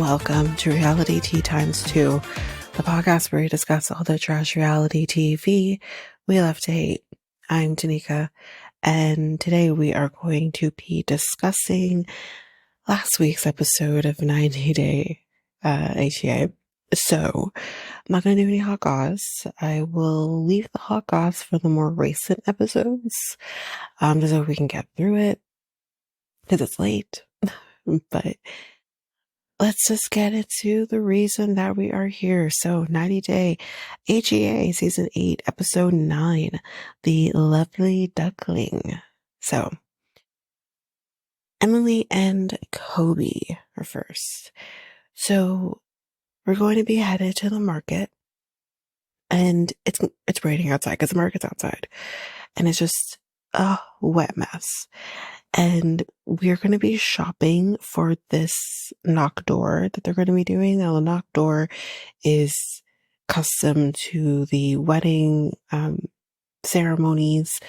welcome to Reality Tea Times 2, the podcast where we discuss all the trash reality TV we love to hate. I'm Tanika, and today we are going to be discussing last week's episode of 90 Day HEA. So, I'm not going to do any hot goss. I will leave the hot goss for the more recent episodes, just so we can get through it, because it's late. But let's just get into the reason that we are here. So 90 Day HEA Season 8, Episode 9, The Lovely Duckling. So, Emily and Kobe are first. So, we're going to be headed to the market. And it's raining outside because the market's outside. And it's just a wet mess. And we're going to be shopping for this knock door that they're going to be doing. Now, the knock door is custom to the wedding ceremonies.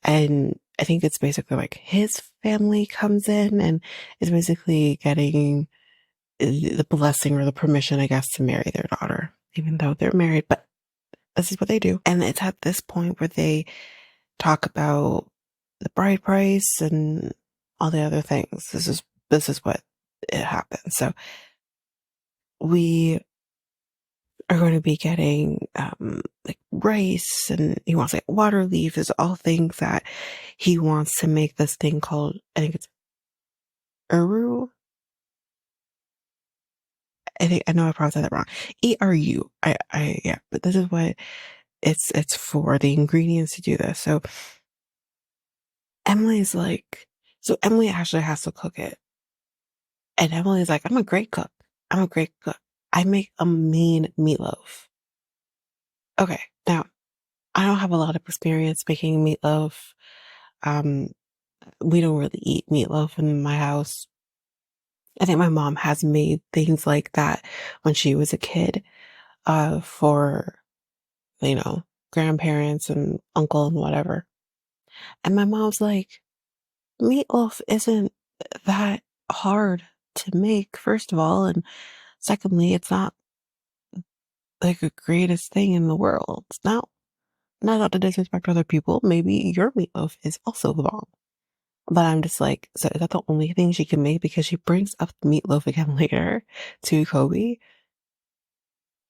And I think it's basically like his family comes in and is basically getting the blessing or the permission, I guess, to marry their daughter, even though they're married. But this is what they do. And it's at this point where they talk about the bride price and all the other things. This is what it happens. So we are going to be getting like rice, and he wants like water leaf. Is all things that he wants to make this thing called, I think it's Eru. I know I pronounced that wrong. ERU. Yeah, but this is what it's for, the ingredients to do this. So Emily's like, so Emily actually has to cook it. And Emily's like, I'm a great cook. I make a mean meatloaf. Okay, now, I don't have a lot of experience making meatloaf. We don't really eat meatloaf in my house. I think my mom has made things like that when she was a kid, for, grandparents and uncle and whatever. And my mom's like, meatloaf isn't that hard to make, first of all, and secondly, it's not like the greatest thing in the world. It's not to disrespect other people. Maybe your meatloaf is also bomb. But I'm just like, so is that the only thing she can make? Because she brings up the meatloaf again later to Kobe.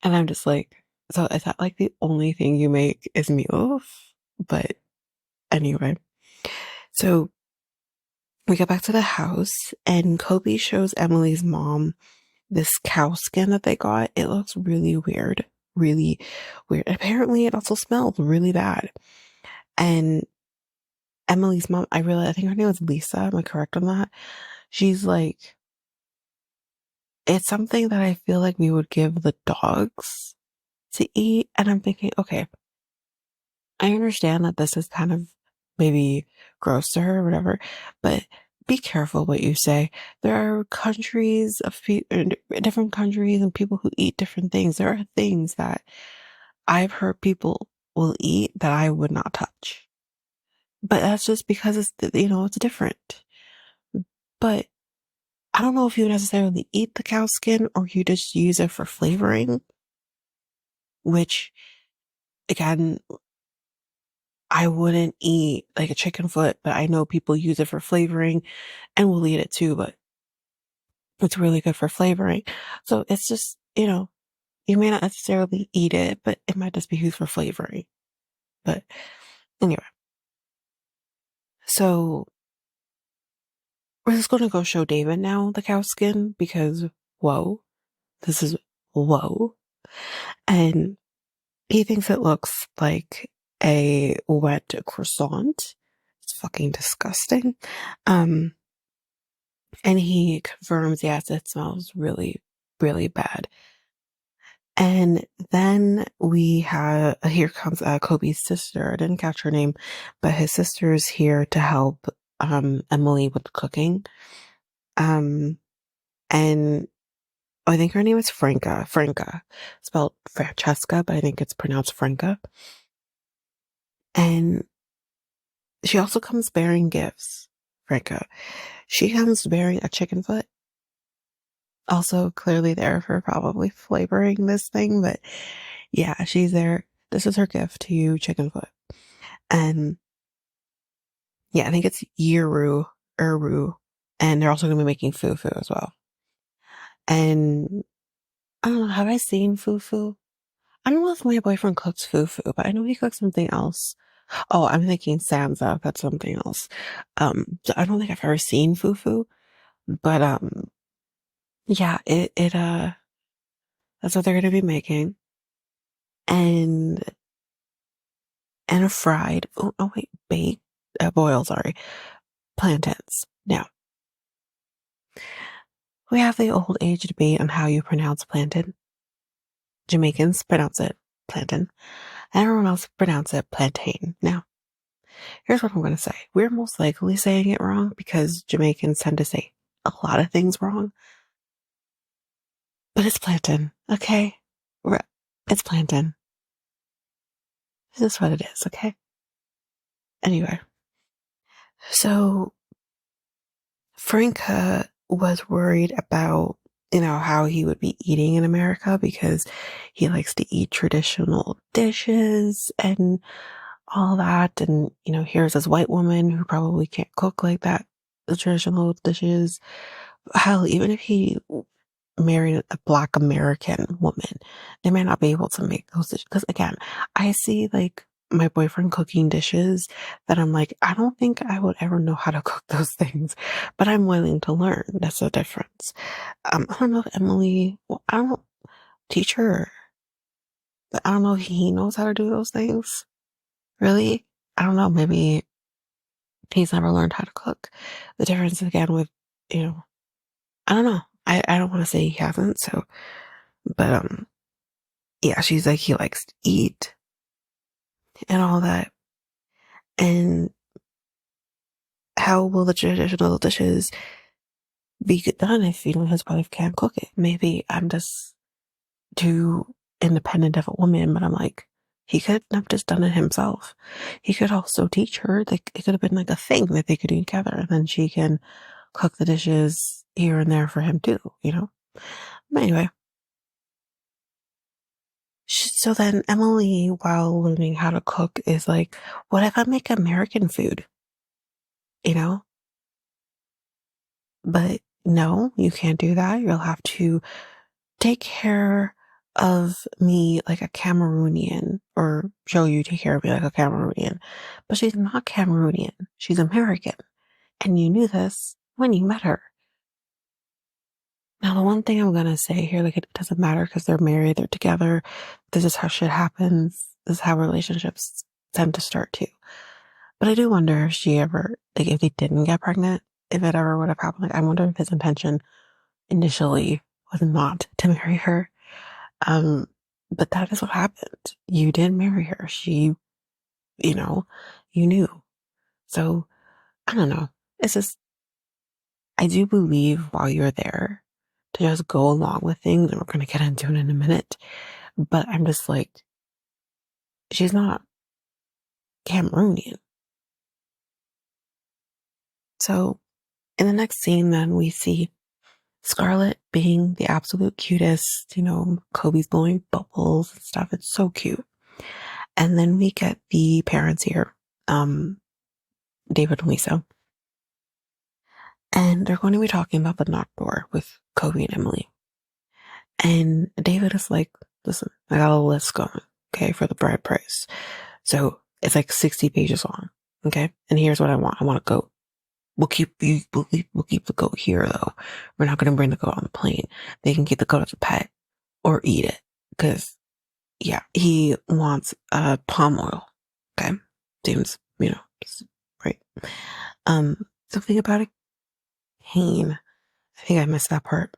And I'm just like, so is that like the only thing you make is meatloaf? But anyway, so we get back to the house and Kobe shows Emily's mom this cow skin that they got. It looks really weird. Really weird. Apparently it also smelled really bad. And Emily's mom, I think her name was Lisa. Am I correct on that? She's like, it's something that I feel like we would give the dogs to eat. And I'm thinking, okay, I understand that this is kind of maybe gross to her or whatever, but be careful what you say. There are countries of different countries and people who eat different things. There are things that I've heard people will eat that I would not touch. But that's just because it's different. But I don't know if you necessarily eat the cow skin or you just use it for flavoring, which, again, I wouldn't eat like a chicken foot, but I know people use it for flavoring and we'll eat it too, but it's really good for flavoring. So it's just, you may not necessarily eat it, but it might just be used for flavoring. But anyway, so we're just going to go show David now the cow skin because whoa, this is whoa. And he thinks it looks like a wet croissant. It's fucking disgusting. And he confirms, yes, it smells really, really bad. And then here comes Kobe's sister. I didn't catch her name, but his sister is here to help Emily with cooking. And I think her name is Franca, spelled Francesca, but I think it's pronounced Franca. And she also comes bearing gifts, Franca. She comes bearing a chicken foot Also clearly there for probably flavoring this thing, but yeah, she's there. This is her gift to you, chicken foot. And yeah, I think it's Yeru, Uru, and they're also going to be making fufu as well. And I don't know, have I seen fufu? I don't know if my boyfriend cooks fufu, but I know he cooks something else. Oh, I'm thinking Sansa, that's something else. So I don't think I've ever seen fufu, but yeah, that's what they're going to be making. And a fried, oh wait, baked, boiled, sorry, plantains. Now, we have the old age debate on how you pronounce plantain. Jamaicans pronounce it plantain, and everyone else pronounce it plantain. Now, here's what I'm going to say. We're most likely saying it wrong because Jamaicans tend to say a lot of things wrong, but it's plantain, okay? It's plantain. This is what it is, okay? Anyway, so Franca was worried about, how he would be eating in America because he likes to eat traditional dishes and all that. And, here's this white woman who probably can't cook like that, the traditional dishes. Hell, even if he married a Black American woman, they might not be able to make those dishes. Because again, I see like my boyfriend cooking dishes that I'm like, I don't think I would ever know how to cook those things, but I'm willing to learn. That's the difference. I don't know if Emily, well, I don't teach her, but I don't know if he knows how to do those things. Really? I don't know. Maybe he's never learned how to cook. The difference again with, I don't know. I don't want to say he hasn't. So, but, yeah, she's like, he likes to eat and all that. And how will the traditional dishes be done if, his wife can't cook it? Maybe I'm just too independent of a woman, but I'm like, he could have just done it himself. He could also teach her. Like, it could have been like a thing that they could do together, and then she can cook the dishes here and there for him too, But anyway, so then Emily, while learning how to cook, is like, what if I make American food? You know? But no, you can't do that. You'll have to take care of me like a Cameroonian, or show you take care of me like a Cameroonian. But she's not Cameroonian. She's American. And you knew this when you met her. Now, the one thing I'm going to say here, like, it doesn't matter because they're married, they're together. This is how shit happens. This is how relationships tend to start too. But I do wonder if she ever, like, if they didn't get pregnant, if it ever would have happened. Like, I wonder if his intention initially was not to marry her. But that is what happened. You did marry her. She, you knew. So, I don't know. It's just, I do believe while you're there to just go along with things, and we're going to get into it in a minute. But I'm just like, she's not Cameroonian. So in the next scene, then we see Scarlett being the absolute cutest, Kobe's blowing bubbles and stuff. It's so cute. And then we get the parents here, David and Lisa. And they're going to be talking about the knock door with Kobe and Emily. And David is like, listen, I got a list going, okay, for the bride price. So it's like 60 pages long, okay? And here's what I want. I want a goat. We'll keep the goat here though. We're not going to bring the goat on the plane. They can keep the goat as a pet or eat it. Cause yeah, he wants, palm oil. Okay. Seems, right. Something about a cane. I think I missed that part.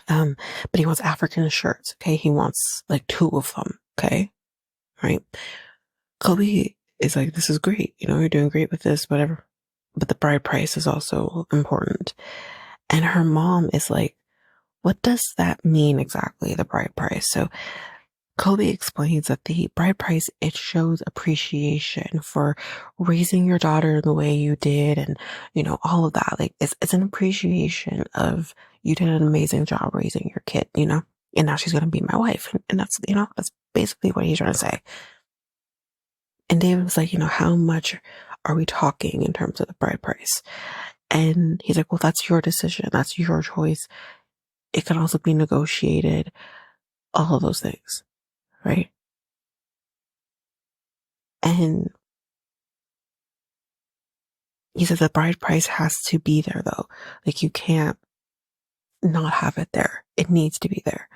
But he wants African shirts. Okay. He wants like 2 of them. Okay. Right. Kobe is like, this is great. You're doing great with this, whatever. But the bride price is also important. And her mom is like, what does that mean exactly, the bride price? So Kobe explains that the bride price, it shows appreciation for raising your daughter the way you did and, all of that. Like it's an appreciation of you did an amazing job raising your kid, and now she's going to be my wife. And that's, that's basically what he's trying to say. And David was like, how much are we talking in terms of the bride price? And he's like, well, that's your decision. That's your choice. It can also be negotiated, all of those things, right? And he said the bride price has to be there though. Like you can't not have it there. It needs to be there.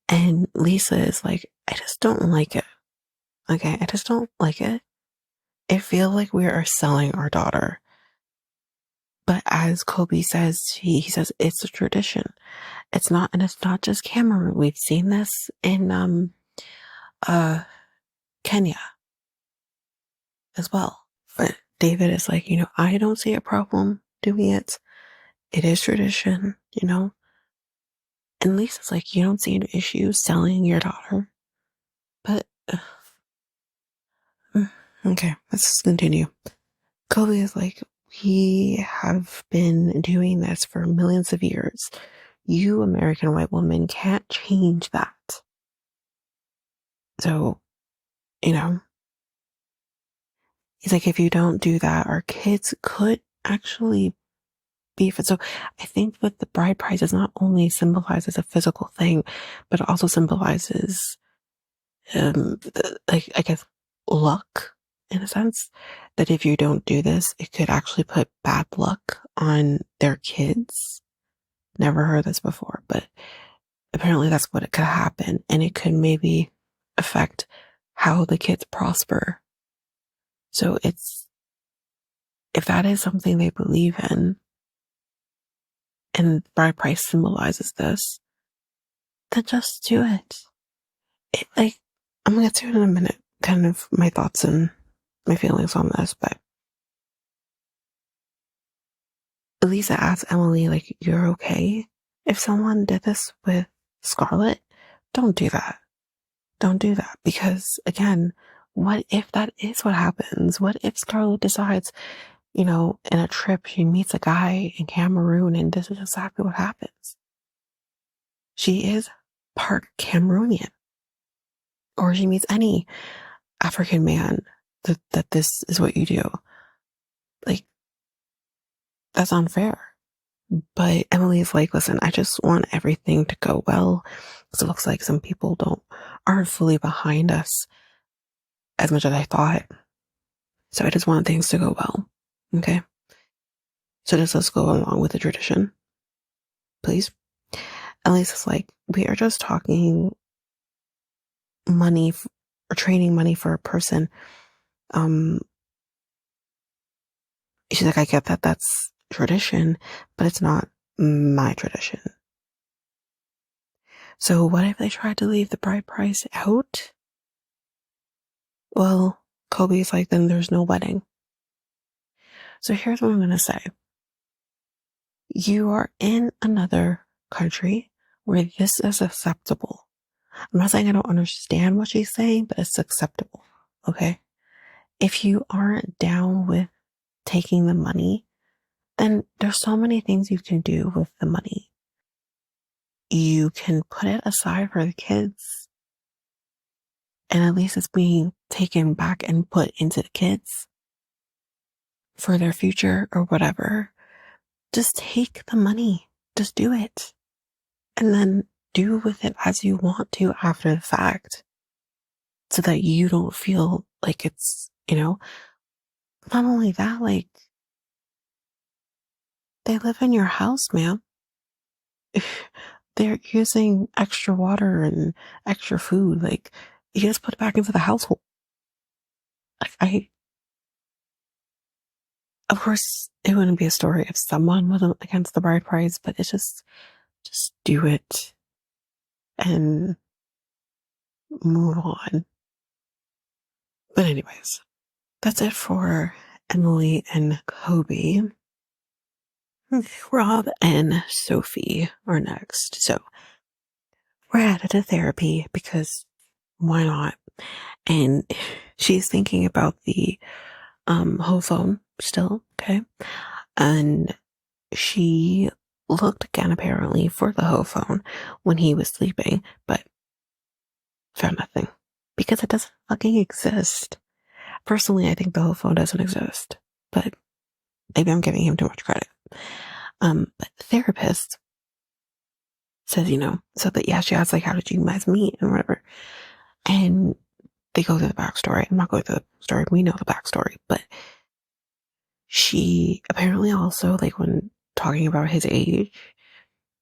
And Lisa is like, I just don't like it. Okay. I just don't like it. I feel like we are selling our daughter. But as Kobe says, he says it's a tradition. It's not, and it's not just Cameroon. We've seen this in uh Kenya as well. But David is like, I don't see a problem doing it. It is tradition, And Lisa's like, you don't see an issue selling your daughter. But okay, let's continue. Kobe is like, we have been doing this for millions of years. You, American white woman, can't change that. So, he's like, if you don't do that, our kids could actually be. So I think that the bride price is not only symbolizes a physical thing, but it also symbolizes, like, I guess, luck in a sense. That if you don't do this, it could actually put bad luck on their kids. Never heard this before, but apparently that's what it could happen. And it could maybe affect how the kids prosper. So if that is something they believe in, and bride price symbolizes this, then just do it. Like, I'm gonna get to it in a minute, kind of my thoughts and my feelings on this, but Elisa asks Emily, like, you're okay? If someone did this with Scarlett, don't do that. Don't do that. Because again, what if that is what happens? What if Scarlett decides, in a trip, she meets a guy in Cameroon and this is exactly what happens? She is part Cameroonian. Or she meets any African man that this is what you do. Like, that's unfair. But Emily is like, listen, I just want everything to go well. Because it looks like some people aren't fully behind us as much as I thought. So I just want things to go well. Okay. So just let's go along with the tradition, please. Emily's like, we are just talking money or trading money for a person. She's like, I get that that's tradition, but it's not my tradition. So what if they tried to leave the bride price out? Well, Kobe's like, then there's no wedding. So here's what I'm going to say. You are in another country where this is acceptable. I'm not saying I don't understand what she's saying, but it's acceptable. Okay. If you aren't down with taking the money, then there's so many things you can do with the money. You can put it aside for the kids, and at least it's being taken back and put into the kids for their future or whatever. Just take the money. Just do it. And then do with it as you want to after the fact, so that you don't feel like it's, not only that, like, they live in your house, ma'am. They're using extra water and extra food. Like, you just put it back into the household. Like, of course, it wouldn't be a story if someone wasn't against the bride price, but it's just do it and move on. But anyways, that's it for Emily and Kobe. Rob and Sophie are next. So we're headed to therapy because why not? And she's thinking about the whole phone still, okay? And she looked again apparently for the whole phone when he was sleeping, but found nothing because it doesn't fucking exist. Personally, I think the whole phone doesn't exist, but maybe I'm giving him too much credit. But the therapist says, so that, yeah, she asks, like, how did you guys meet and whatever. And they go through the backstory. I'm not going through the story. We know the backstory, but she apparently also, like, when talking about his age,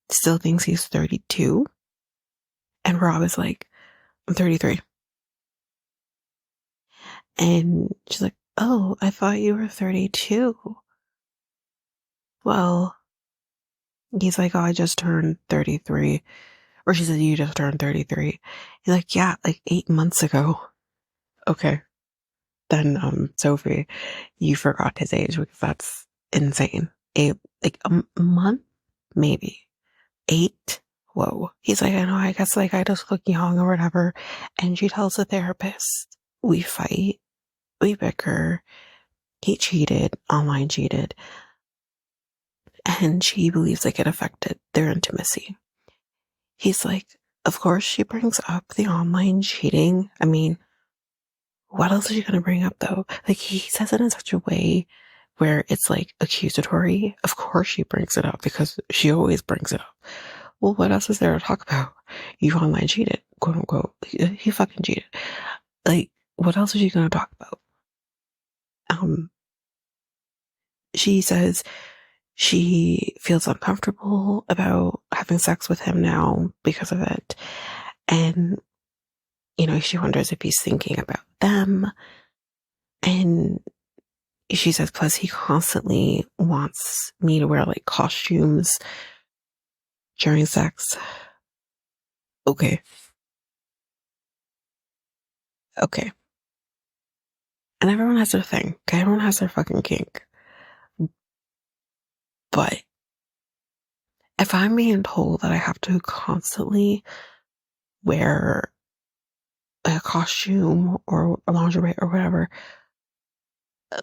still thinks he's 32. And Rob is like, I'm 33. And she's like, oh, I thought you were 32. Well, he's like, oh, I just turned 33. Or she said, you just turned 33. He's like, yeah, like 8 months ago. Okay. Then, Sophie, you forgot his age because that's insane. Like a month? Maybe. 8? Whoa. He's like, I know, I guess like I just look young or whatever. And she tells the therapist, we fight, we bicker, he cheated, online cheated. And she believes like it affected their intimacy. He's like, of course she brings up the online cheating. I mean, what else is she going to bring up though? Like he says it in such a way where it's like accusatory. Of course she brings it up because she always brings it up. Well, what else is there to talk about? You online cheated, quote unquote. He fucking cheated. Like, what else is she going to talk about? She says she feels uncomfortable about having sex with him now because of it. And, she wonders if he's thinking about them. And she says, plus he constantly wants me to wear like costumes during sex. Okay. Okay. And everyone has their thing. Okay. Everyone has their fucking kink. But if I'm being told that I have to constantly wear a costume or a lingerie or whatever,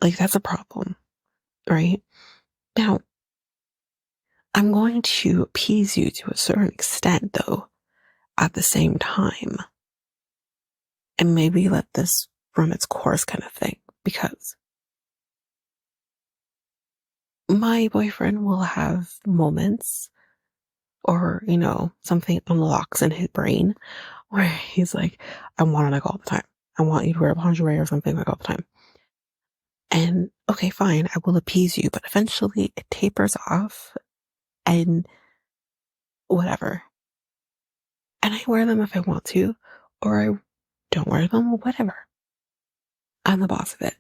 like that's a problem, right? Now, I'm going to appease you to a certain extent, though, at the same time, and maybe let this run its course kind of thing, because my boyfriend will have moments or, something unlocks in his brain where he's like, I want it like all the time. I want you to wear lingerie or something like all the time. And okay, fine, I will appease you, but eventually it tapers off and whatever. And I wear them if I want to, or I don't wear them, whatever. I'm the boss of it.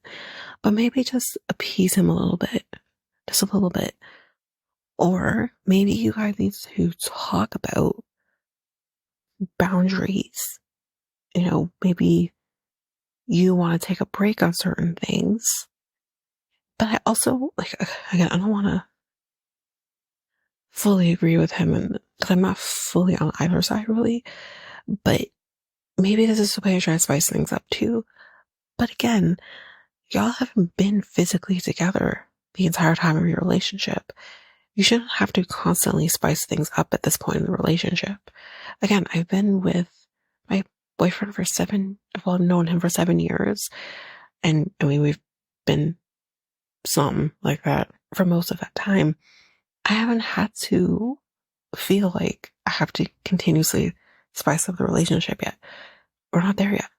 But maybe just appease him a little bit. Just a little bit. Or maybe you guys need to talk about boundaries. Maybe you want to take a break on certain things. But I also, like, again, I don't want to fully agree with him, and because I'm not fully on either side, really. But maybe this is the way I try to spice things up, too. But again, y'all haven't been physically together the entire time of your relationship. You shouldn't have to constantly spice things up at this point in the relationship. Again, I've been with my boyfriend I've known him for 7 years. And I mean, we've been something like that for most of that time. I haven't had to feel like I have to continuously spice up the relationship yet. We're not there yet.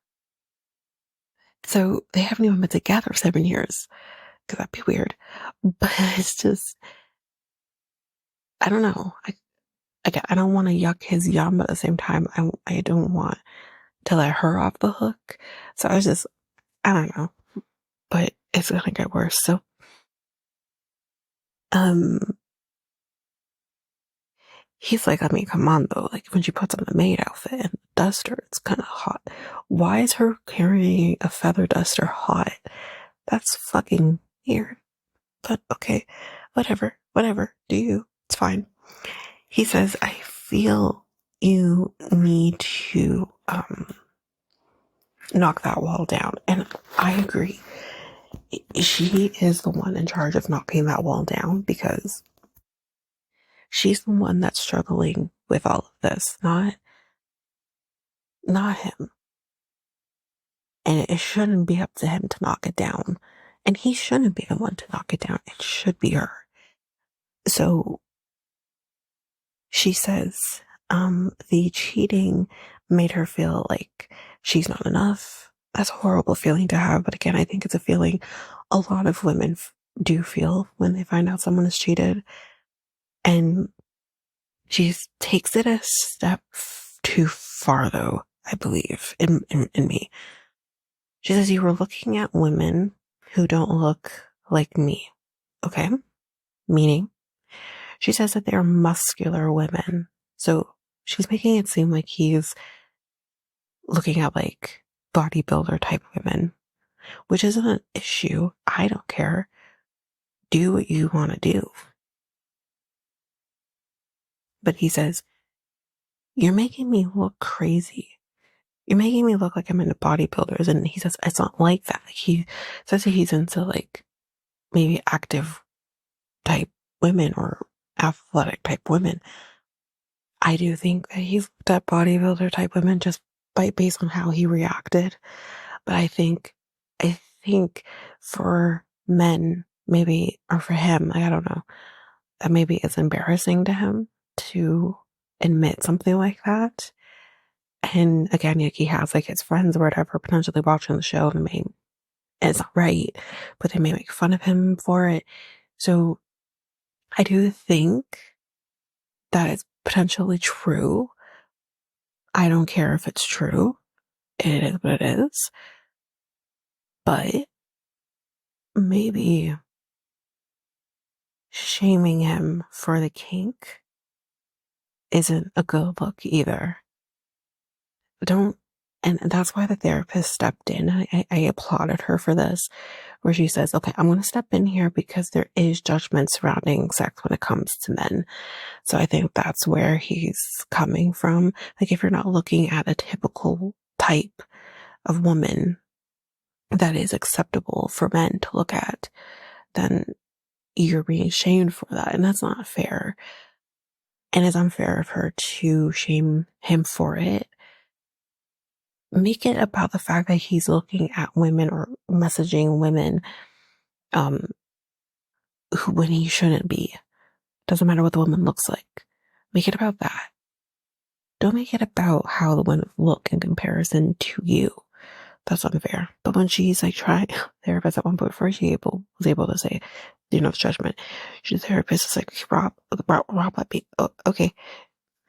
So they haven't even been together 7 years, because that'd be weird. But it's just, I don't know. I don't want to yuck his yum, but at the same time, I don't want to let her off the hook. So I don't know, but it's gonna get worse. So, um, he's like, I mean, come on though. Like when she puts on the maid outfit and the duster, it's kind of hot. Why is her carrying a feather duster hot? That's fucking weird. But okay, whatever, do you? It's fine. He says, I feel you need to, knock that wall down. And I agree. She is the one in charge of knocking that wall down because she's the one that's struggling with all of this, not him. And it shouldn't be up to him to knock it down. And he shouldn't be the one to knock it down. It should be her. So she says, the cheating made her feel like she's not enough. That's a horrible feeling to have. But again, I think it's a feeling a lot of women do feel when they find out someone is cheated. And she takes it a step too far, though, I believe, in me. She says, you were looking at women who don't look like me. Okay? Meaning, she says that they're muscular women. So she's making it seem like he's looking at like bodybuilder type women, which isn't an issue. I don't care. Do what you want to do. But he says, you're making me look crazy. You're making me look like I'm into bodybuilders. And he says, it's not like that. He says that he's into like maybe active type women or athletic type women. I do think that he's looked at bodybuilder type women just based on how he reacted. But I think for men, maybe, or for him, like, I don't know, that maybe it's embarrassing to him to admit something like that. And again, like, he has like his friends or whatever potentially watching the show and it's not right, but they may make fun of him for it. So I do think that it's potentially true. I don't care if it's true. It is what it is. But maybe shaming him for the kink isn't a good look either. And that's why the therapist stepped in. I applauded her for this, where she says, okay, I'm going to step in here because there is judgment surrounding sex when it comes to men. So I think that's where he's coming from. Like, if you're not looking at a typical type of woman that is acceptable for men to look at, then you're being shamed for that. And that's not fair. And it's unfair of her to shame him for it. Make it about the fact that he's looking at women or messaging women who, when he shouldn't be. Doesn't matter what the woman looks like. Make it about that. Don't make it about how the women look in comparison to you. That's unfair. But when she's like trying, therapist at one point before she was able to say, do not judgment. The therapist is like, Rob, let me, oh, okay.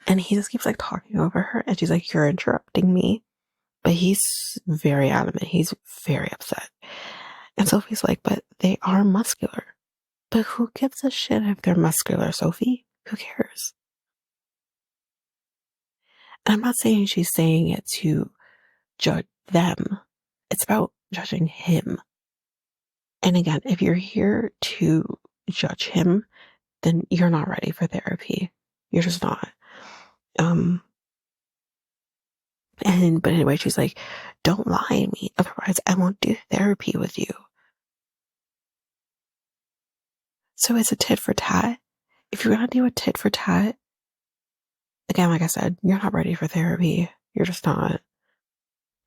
And he just keeps like talking over her, and she's like, you're interrupting me. But he's very adamant. He's very upset. And Sophie's like, but they are muscular. But who gives a shit if they're muscular, Sophie? Who cares? And I'm not saying she's saying it to judge them. It's about judging him. And again, if you're here to judge him, then you're not ready for therapy. You're just not. But anyway, she's like, don't lie to me. Otherwise, I won't do therapy with you. So it's a tit for tat. If you're going to do a tit for tat, again, like I said, you're not ready for therapy. You're just not.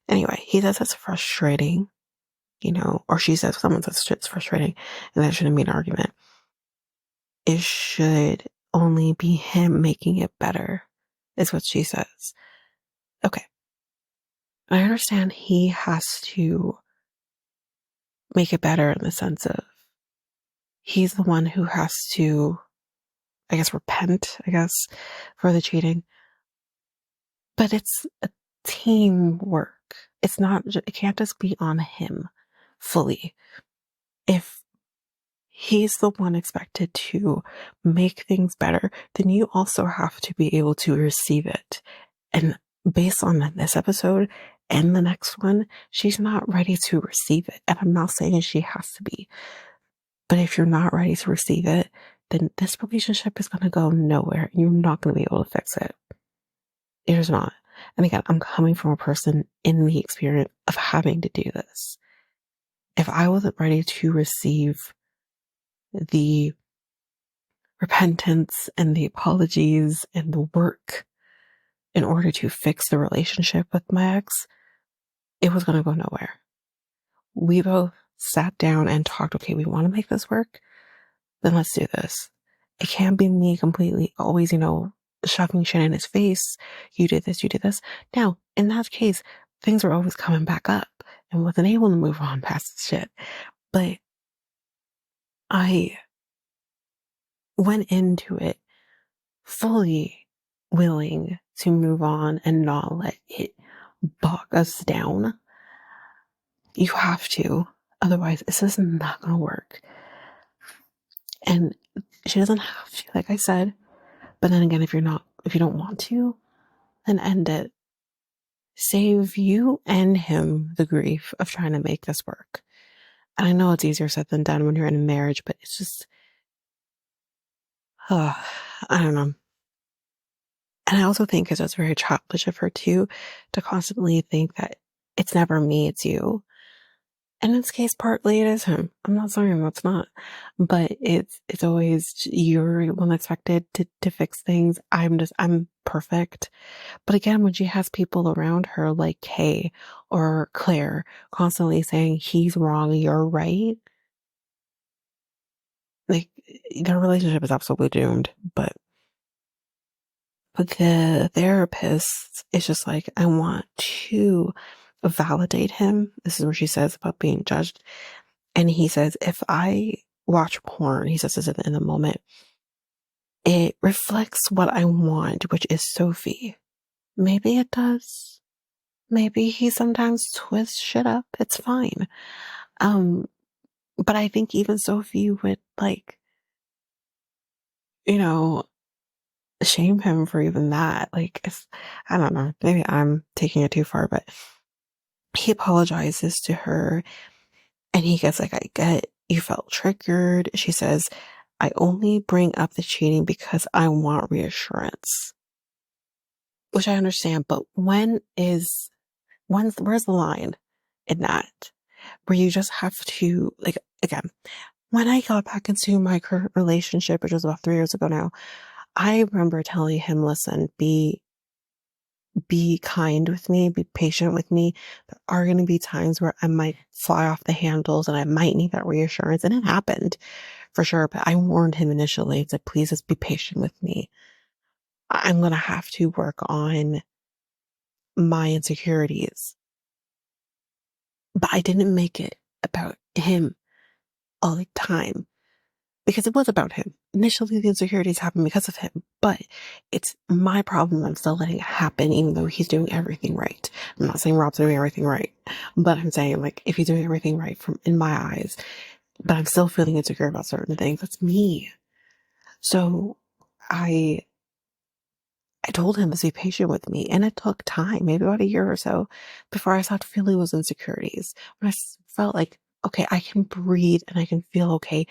Anyway, he says it's frustrating, or she says, someone says it's frustrating, and that shouldn't be an argument. It should only be him making it better, is what she says. Okay. I understand he has to make it better in the sense of he's the one who has to, I guess, repent, for the cheating. But it's a teamwork. It can't just be on him fully. If he's the one expected to make things better, then you also have to be able to receive it. And based on this episode and the next one, she's not ready to receive it. And I'm not saying she has to be. But if you're not ready to receive it, then this relationship is going to go nowhere. You're not going to be able to fix it. It is not. And again, I'm coming from a person in the experience of having to do this. If I wasn't ready to receive the repentance and the apologies and the work in order to fix the relationship with my ex, it was going to go nowhere. We both sat down and talked, okay, we want to make this work, then let's do this. It can't be me completely always, shoving shit in his face. You did this, you did this. Now, in that case, things were always coming back up and wasn't able to move on past this shit. But I went into it fully willing to move on and not let it bog us down. You have to. Otherwise, this is not going to work. And she doesn't have to, like I said. But then again, if you don't want to, then end it. Save you and him the grief of trying to make this work. And I know it's easier said than done when you're in a marriage, but it's just, I don't know. And I also think it's just very childish of her too, to constantly think that it's never me, it's you. And in this case, partly it is him. I'm not saying that's not, but it's always you're one expected to fix things. I'm perfect. But again, when she has people around her like Kay or Claire constantly saying he's wrong, you're right, like their relationship is absolutely doomed. But the therapist is just like, I want to validate him. This is where she says about being judged. And he says, if I watch porn, he says this in the moment, it reflects what I want, which is Sophie. Maybe it does. Maybe he sometimes twists shit up. It's fine. But I think even Sophie would shame him for even that. I don't know. Maybe I'm taking it too far, but he apologizes to her and he gets I get you felt triggered. She says, I only bring up the cheating because I want reassurance. Which I understand, but where's the line in that? Where you just have to, again, when I got back into my current relationship, which was about 3 years ago now, I remember telling him, listen, be kind with me, be patient with me. There are going to be times where I might fly off the handles and I might need that reassurance. And it happened for sure. But I warned him initially. It's like, please just be patient with me. I'm going to have to work on my insecurities. But I didn't make it about him all the time because it was about him. Initially, the insecurities happened because of him, but it's my problem. I'm still letting it happen, even though he's doing everything right. I'm not saying Rob's doing everything right, but I'm saying if he's doing everything right in my eyes, but I'm still feeling insecure about certain things. That's me. So I told him to be patient with me, and it took time, maybe about a year or so, before I stopped feeling those insecurities. When I felt like, okay, I can breathe and I can feel okay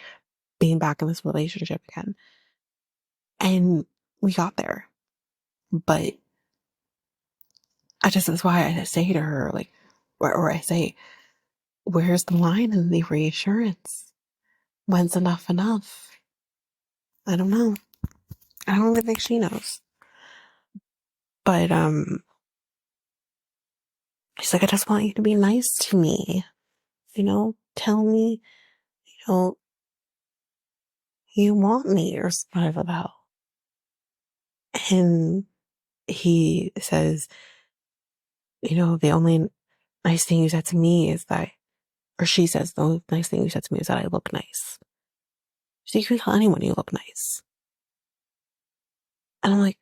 being back in this relationship again. And we got there. But that's why I say to her, or I say, where's the line in the reassurance? When's enough enough? I don't know. I don't even think she knows. But, she's like, I just want you to be nice to me. Tell me, you want me or whatever the hell. And he says, the only nice thing you said to me is that, or she says, the only nice thing you said to me is that I look nice. So you can tell anyone you look nice. And I'm like,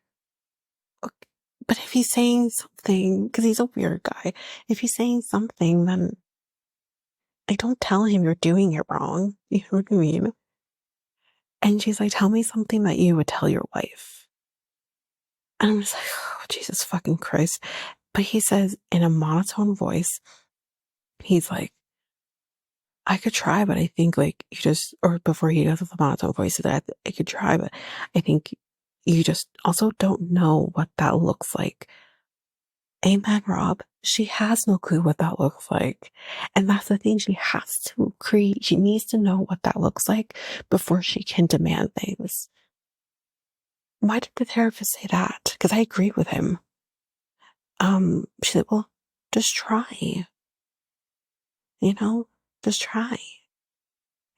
okay. But if he's saying something, because he's a weird guy, if he's saying something, then don't tell him you're doing it wrong. You know what I mean? And she's like, tell me something that you would tell your wife. And I'm just like, oh, Jesus fucking Christ. But he says in a monotone voice, he's like, I could try, but I think you just, or before he does the monotone voice, that I could try, but I think you just also don't know what that looks like Amen, Rob. She has no clue what that looks like. And that's the thing. She needs to know what that looks like before she can demand things. Why did the therapist say that? Because I agree with him. She said, well, just try, you know, just try.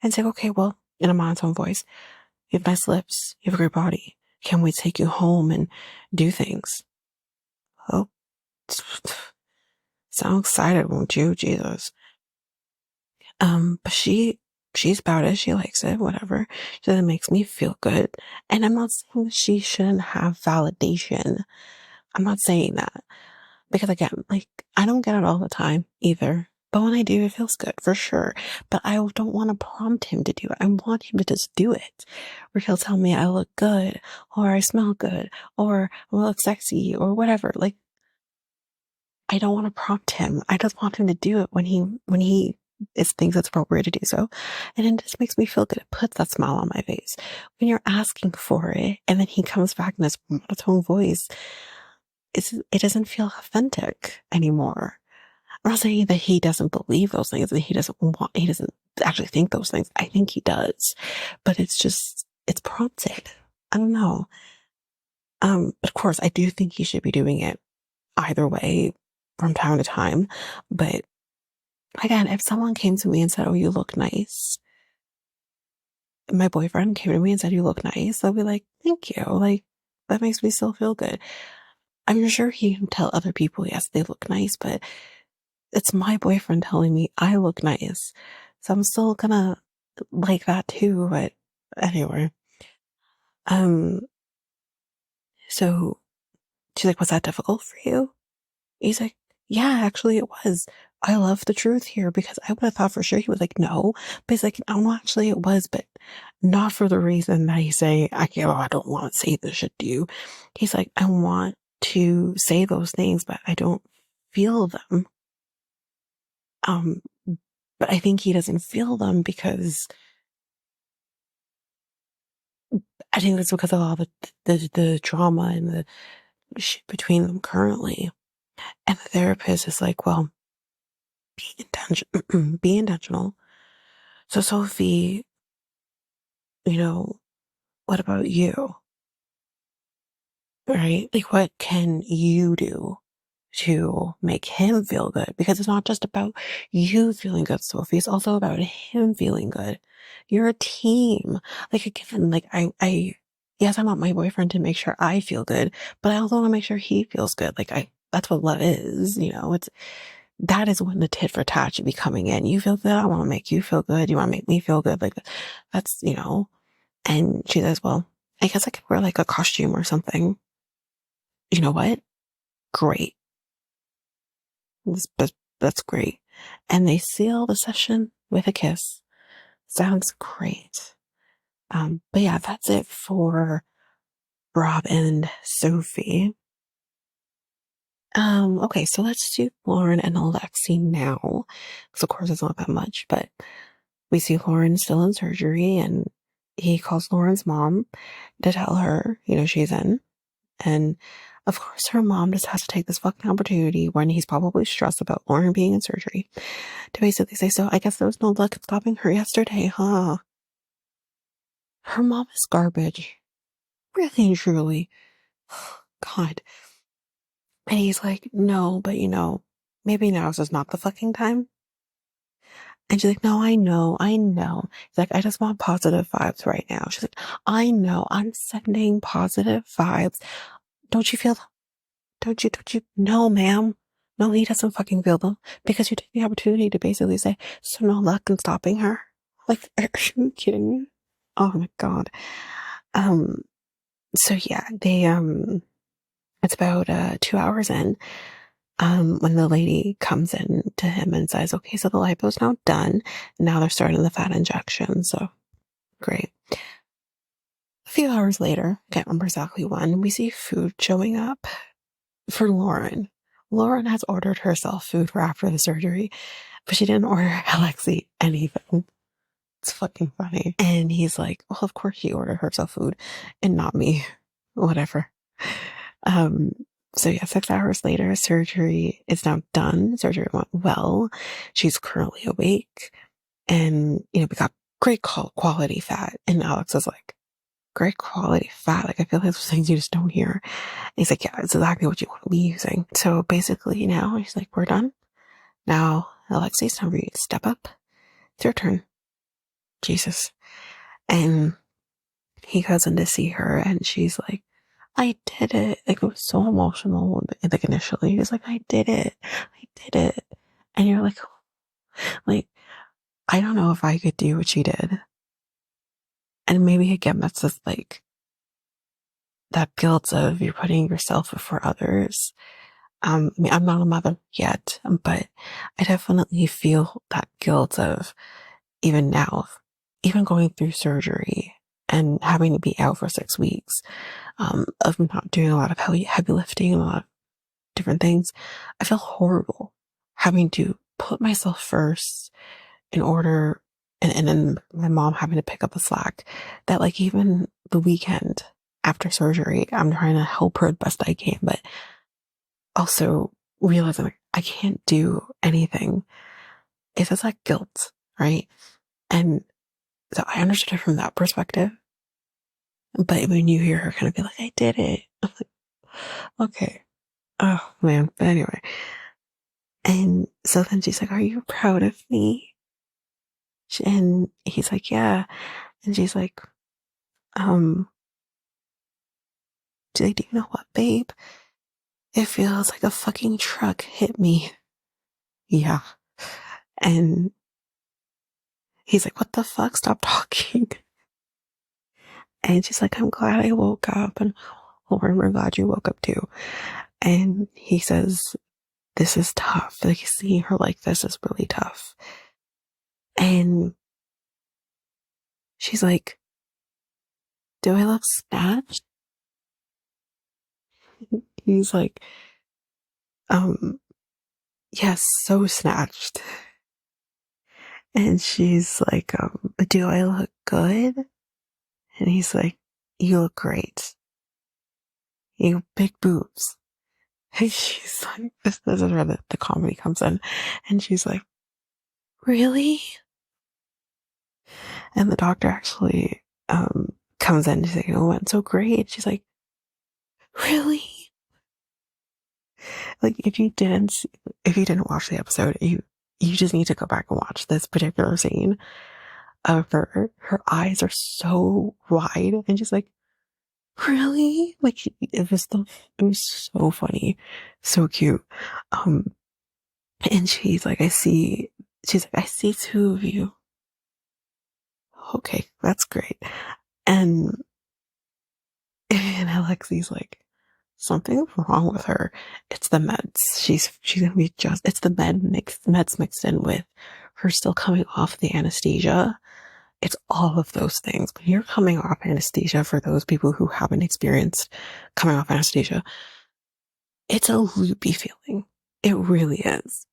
And say, okay, well, in a monotone voice, you have nice lips, you have a great body. Can't wait to take you home and do things. Oh, sound excited, won't you? Jesus. But she's about it. She likes it, whatever. She says it makes me feel good. And I'm not saying she shouldn't have validation. I'm not saying that. Because again, like, I don't get it all the time either. But when I do, it feels good for sure. But I don't want to prompt him to do it. I want him to just do it. Where he'll tell me I look good, or I smell good, or I look sexy, or whatever. Like, I don't want to prompt him. I just want him to do it when he thinks it's appropriate to do so. And it just makes me feel good. It puts that smile on my face. When you're asking for it, and then he comes back in his monotone voice, it doesn't feel authentic anymore. I'm not saying that he doesn't believe those things, that he doesn't actually think those things. I think he does, but it's prompted. I don't know. Of course, I do think he should be doing it either way from time to time. But again, if someone came to me and said, oh, you look nice, my boyfriend came to me and said, you look nice, I'll be like, thank you. Like, that makes me still feel good. I'm sure he can tell other people, yes, they look nice, but it's my boyfriend telling me I look nice. So I'm still gonna like that too, but anyway. Um, so she's like, was that difficult for you? He's like, yeah, actually it was. I love the truth here because I would have thought for sure he was like, no. But he's like, no, actually it was, but not for the reason that he's saying, I don't want to say this shit to you. He's like, I want to say those things, but I don't feel them. But I think he doesn't feel them because I think that's because of all the drama and the shit between them currently. And the therapist is like, well, be intentional. So Sophie, what about you? Right? Like, what can you do to make him feel good? Because it's not just about you feeling good, Sophie. It's also about him feeling good. You're a team. Like, again, like, yes, I want my boyfriend to make sure I feel good, but I also want to make sure he feels good. Like, that's what love is, that is when the tit for tat should be coming in. You feel good. I want to make you feel good. You want to make me feel good. Like, that's, and she says, well, I guess I could wear like a costume or something. You know what? Great. That's great. And they seal the session with a kiss. Sounds great. But yeah, that's it for Rob and Sophie. Okay, so let's do Loren and Alexei now. Because of course it's not that much, but we see Loren still in surgery and he calls Loren's mom to tell her, she's in. And of course, her mom just has to take this fucking opportunity when he's probably stressed about Loren being in surgery to basically say, so I guess there was no luck in stopping her yesterday, huh? Her mom is garbage. Really and truly. God. And he's like, no, but maybe now is just not the fucking time. And she's like, no, I know. He's like, I just want positive vibes right now. She's like, I know, I'm sending positive vibes. Don't you feel Don't you? No, ma'am. No, he doesn't fucking feel them because you took the opportunity to basically say, so no luck in stopping her. Like, are you kidding me? Oh my God. Um, so yeah, it's about, 2 hours in, when the lady comes in to him and says, okay, so the lipo's now done. Now they're starting the fat injection. So great. A few hours later, can't remember exactly when, we see food showing up for Loren. Loren has ordered herself food for after the surgery, but she didn't order Alexei anything. It's fucking funny. And he's like, well, of course she ordered herself food and not me. Whatever. So yeah, 6 hours later, surgery is now done. Surgery went well. She's currently awake. And, we got great quality fat. And Alex is like, great quality fat. Like, I feel like those things you just don't hear. And he's like, yeah, it's exactly what you want to be using. So basically now he's like, we're done. Now, Alexei, it's time for you to step up. It's your turn. Jesus. And he goes in to see her and she's like, I did it. Like, it was so emotional. Like, initially, he was like, I did it. I did it. And you're like, I don't know if I could do what she did. And maybe again, that's just like that guilt of you're putting yourself before others. I mean, I'm not a mother yet, but I definitely feel that guilt of even now, even going through surgery and having to be out for 6 weeks, of not doing a lot of heavy lifting and a lot of different things. I feel horrible having to put myself first in order, and then my mom having to pick up the slack that like even the weekend after surgery, I'm trying to help her the best I can, but also realizing like, I can't do anything. It's just like guilt, right? And so I understood it from that perspective. But when you hear her kind of be like, I did it, I'm like, okay. Oh man. But anyway. And so then she's like, are you proud of me? And he's like, yeah. And she's like, um, do you know what, babe? It feels like a fucking truck hit me. Yeah. And he's like, what the fuck? Stop talking. And she's like, I'm glad I woke up. And Loren, we're glad you woke up too. And he says, this is tough. Like, seeing her like this is really tough. And she's like, do I look snatched? He's like, yes, so snatched. And she's like, do I look good? And he's like, you look great. You have big boobs. And she's like, this is where the comedy comes in. And she's like, really? And the doctor actually, comes in to say, oh, it went so great. She's like, really? Like, if you didn't watch the episode, you just need to go back and watch this particular scene of her eyes are so wide and just like, really? Like, it was so funny, so cute. And she's like, I see two of you. Okay, that's great. And Alexei's like, something's wrong with her. It's the meds. She's gonna be it's the meds mixed in with her still coming off the anesthesia. It's all of those things. When you're coming off anesthesia, for those people who haven't experienced coming off anesthesia, it's a loopy feeling. It really is.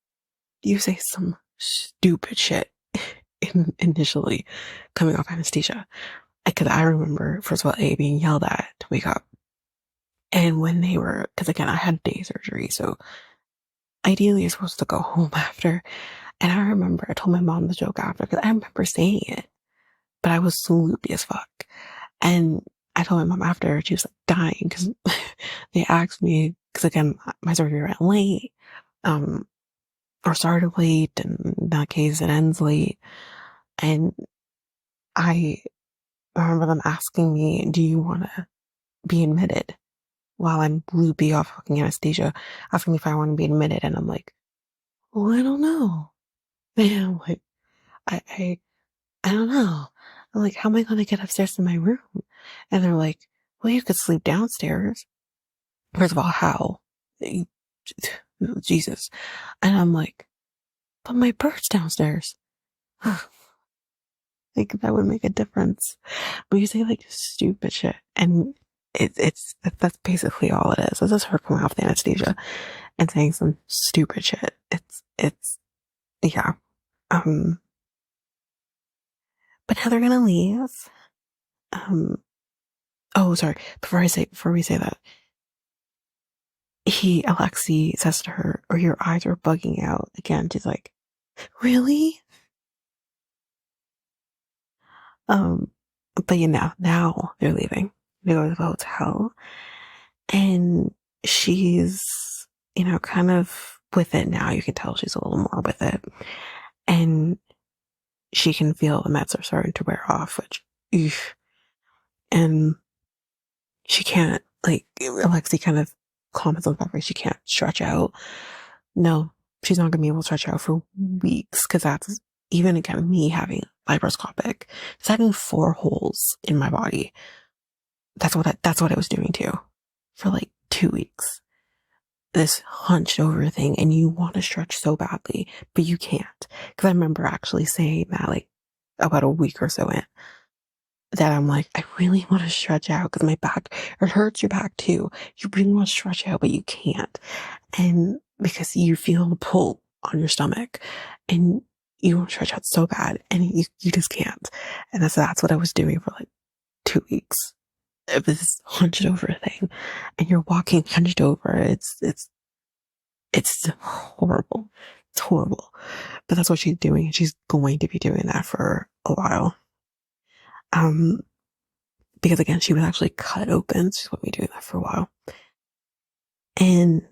You say some stupid shit initially coming off anesthesia. Because I remember, first of all, being yelled at to wake up. And when because again, I had day surgery, so ideally you're supposed to go home after. And I remember I told my mom the joke after, because I remember saying it, but I was so loopy as fuck. And I told my mom after, she was like dying, because they asked me, because again, my surgery went late, or started late, and in that case, it ends late. And I remember them asking me, do you want to be admitted while I'm loopy off fucking anesthesia, asking me if I want to be admitted. And I'm like, well, I don't know. And I'm like, I don't know. I'm like, how am I going to get upstairs to my room? And they're like, well, you could sleep downstairs. First of all, how? Jesus. And I'm like, but my bird's downstairs. Like, that would make a difference. But you say like stupid shit, and that's basically all it is. It's just her coming off the anesthesia and saying some stupid shit. Yeah. Um, but now they're gonna leave. Oh, sorry. Before we say that, Alexei says to her, "Or your eyes are bugging out." Again, she's like, "Really?" Um, but now they're leaving. They go to the hotel, and she's, kind of with it now. You can tell she's a little more with it, and she can feel the meds are starting to wear off, which, eesh. And she can't, like, Alexei kind of comments on the fact that she can't stretch out. No, she's not gonna be able to stretch out for weeks, because that's, even again, me having laparoscopic, it's having 4 holes in my body. That's what it was doing too, for like 2 weeks. This hunched over thing, and you want to stretch so badly, but you can't. Because I remember actually saying that, like, about a week or so in, that I'm like, I really want to stretch out because my back, it hurts your back too. You really want to stretch out, but you can't. And because you feel the pull on your stomach, and you want to stretch out so bad, and you just can't. And that's what I was doing for like 2 weeks. It was this hunched over thing, and you're walking hunched over. It's horrible. It's horrible. But that's what she's doing. She's going to be doing that for a while. Because again, she was actually cut open. She's going to be doing that for a while. And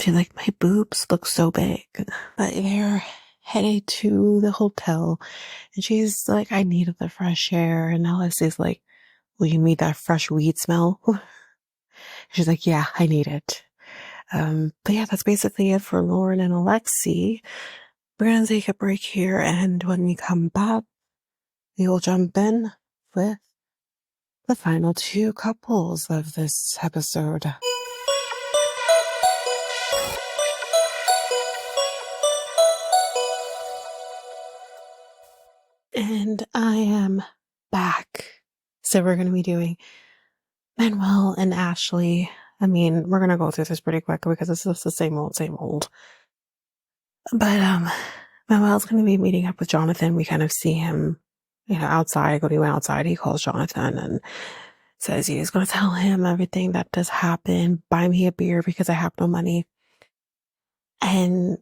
she's like, my boobs look so big. But they're headed to the hotel. And she's like, I needed the fresh air. And Alexei's like, will you need that fresh weed smell? She's like, yeah, I need it. But yeah, that's basically it for Loren and Alexei. We're going to take a break here. And when we come back, we will jump in with the final 2 couples of this episode. And I am back. So we're going to be doing Manuel and Ashley. I mean, we're going to go through this pretty quick because it's just the same old, same old. But Manuel's going to be meeting up with Jonathan. We kind of see him, outside. When he went outside, he calls Jonathan and says he's going to tell him everything that does happen. Buy me a beer because I have no money. And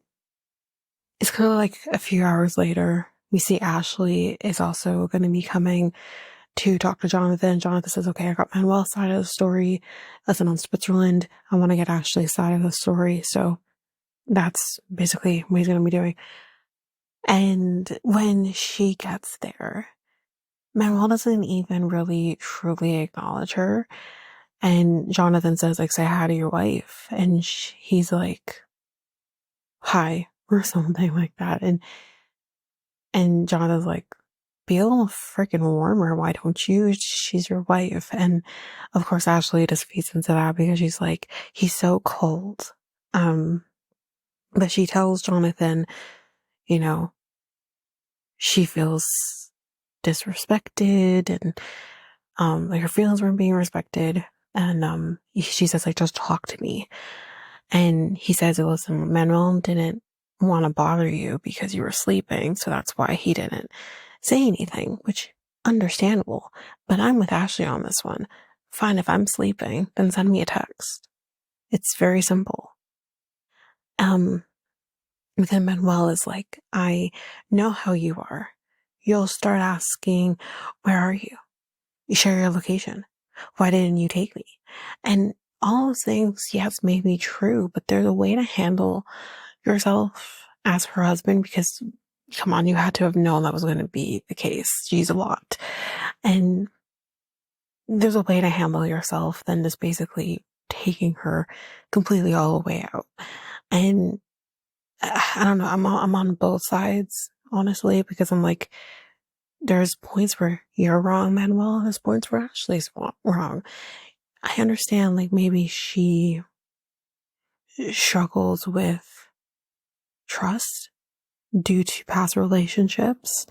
it's kind of like a few hours later, we see Ashley is also going to be coming to talk to Jonathan. Jonathan says, okay, I got Manuel's side of the story. Listen, on Switzerland, I want to get Ashley's side of the story. So that's basically what he's going to be doing. And when she gets there, Manuel doesn't even really truly acknowledge her. And Jonathan says, like, say hi to your wife. And he's like, hi, or something like that. And Jonathan's like, be a little freaking warmer. Why don't you? She's your wife. And of course, Ashley just feeds into that because she's like, he's so cold. But she tells Jonathan, she feels disrespected, and like her feelings weren't being respected. And she says, like, just talk to me. And he says, listen, Manuel didn't want to bother you because you were sleeping, so that's why he didn't say anything, which understandable. But I'm with Ashley on this one. Fine, if I'm sleeping, then send me a text. It's very simple. Then Manuel is like, I know how you are. You'll start asking, where are you? You share your location. Why didn't you take me? And all those things, yes, may be true, but there's a way to handle yourself as her husband, because come on, you had to have known that was going to be the case. She's a lot. And there's a way to handle yourself than just basically taking her completely all the way out. And I don't know, I'm on both sides, honestly, because I'm like, there's points where you're wrong, Manuel. There's points where Ashley's wrong. I understand, like, maybe she struggles with trust due to past relationships,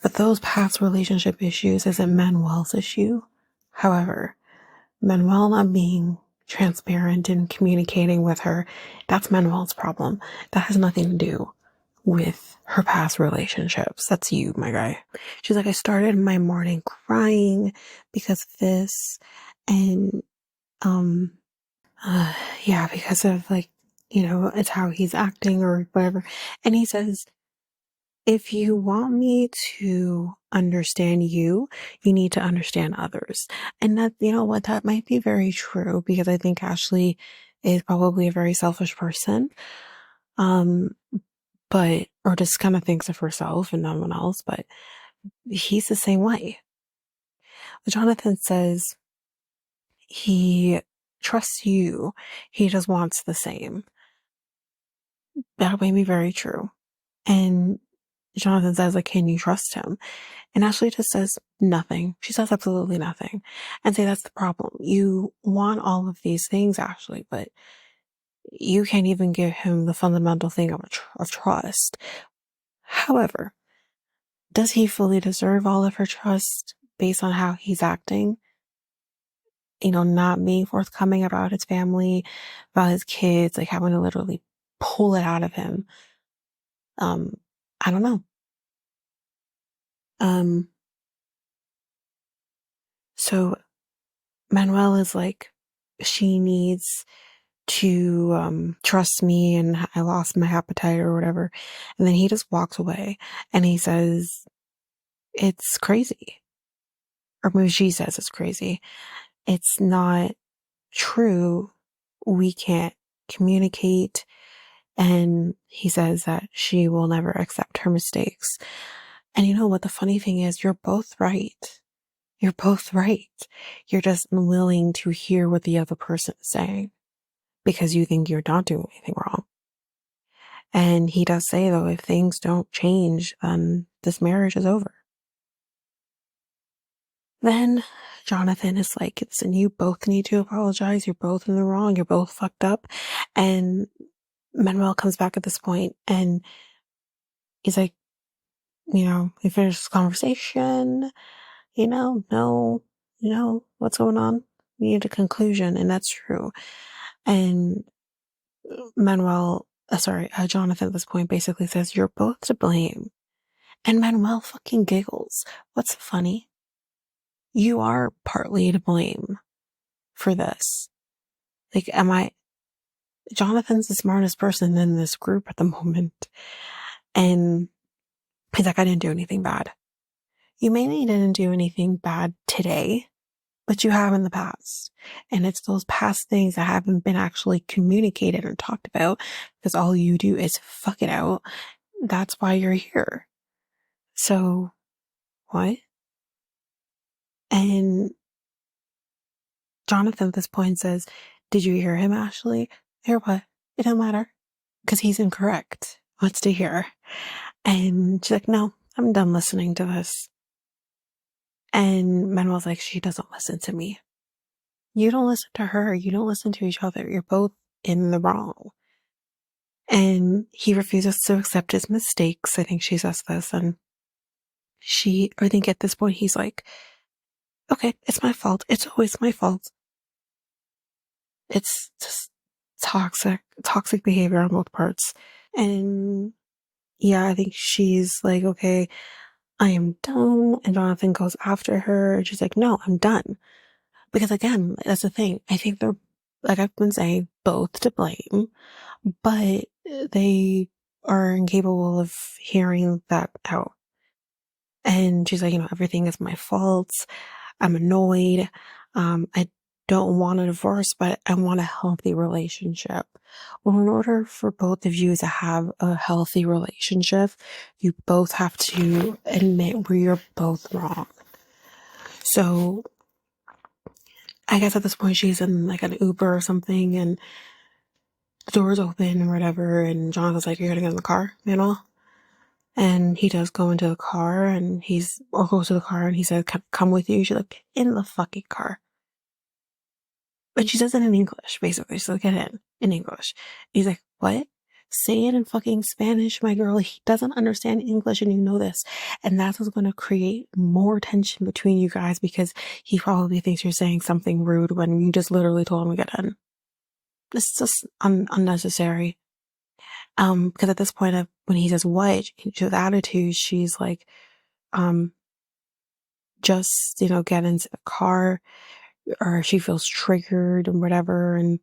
but those past relationship issues isn't Manuel's issue. However, Manuel not being transparent and communicating with her, that's Manuel's problem. That has nothing to do with her past relationships. That's you, my guy. She's like, I started my morning crying because of this. And Yeah, because of like, it's how he's acting or whatever. And he says, if you want me to understand you, you need to understand others. And that, what, that might be very true because I think Ashley is probably a very selfish person. Um, or just kind of thinks of herself and no one else, but he's the same way. Jonathan says he trusts you. He just wants the same. That may be very true. And Jonathan says, like, can you trust him? And Ashley just says nothing. She says absolutely nothing. And say that's the problem. You want all of these things, Ashley, but you can't even give him the fundamental thing of trust. However, does he fully deserve all of her trust based on how he's acting? Not being forthcoming about his family, about his kids, like having to literally pull it out of him. I don't know. So Manuel is like, she needs to trust me and I lost my appetite or whatever. And then he just walks away and he says, it's crazy. Or maybe she says it's crazy. It's not true. We can't communicate. And he says that she will never accept her mistakes. And you know what? The funny thing is, you're both right. You're both right. You're just unwilling to hear what the other person is saying because you think you're not doing anything wrong. And he does say, though, if things don't change, then this marriage is over. Then Jonathan is like, listen, you both need to apologize. You're both in the wrong. You're both fucked up. And Manuel comes back at this point and he's like, we finished this conversation, no, what's going on? We need a conclusion. And that's true. And Jonathan at this point basically says, you're both to blame. And Manuel fucking giggles. What's funny? You are partly to blame for this. Like, Jonathan's the smartest person in this group at the moment. And he's like, I didn't do anything bad. You maybe didn't do anything bad today, but you have in the past. And it's those past things that haven't been actually communicated or talked about because all you do is fuck it out. That's why you're here. So, what? And Jonathan at this point says, did you hear him, Ashley? Hear what? It don't matter. Because he's incorrect. What's to hear? And she's like, no, I'm done listening to this. And Manuel's like, she doesn't listen to me. You don't listen to her. You don't listen to each other. You're both in the wrong. And he refuses to accept his mistakes. I think she says this. And I think at this point, he's like, okay, it's my fault. It's always my fault. It's just toxic behavior on both parts. And yeah, I think she's like, okay, I am done. And Jonathan goes after her. And she's like, no, I'm done. Because again, that's the thing. I think they're, like I've been saying, both to blame, but they are incapable of hearing that out. And she's like, everything is my fault. I'm annoyed. I don't want a divorce, but I want a healthy relationship. Well, in order for both of you to have a healthy relationship, you both have to admit where you're both wrong. So I guess at this point she's in like an Uber or something and the door's open or whatever. And Jonathan's like, you're gonna get in the car, And he does go into the car and goes to the car and he said, come with you. She's like, in the fucking car. But she says it in English, basically. She's like, get in English. He's like, what? Say it in fucking Spanish, my girl. He doesn't understand English and you know this. And that's what's going to create more tension between you guys because he probably thinks you're saying something rude when you just literally told him to get in. It's just unnecessary. Because at this point, when he says what, with attitude, she's like, just, get into the car, or she feels triggered and whatever. And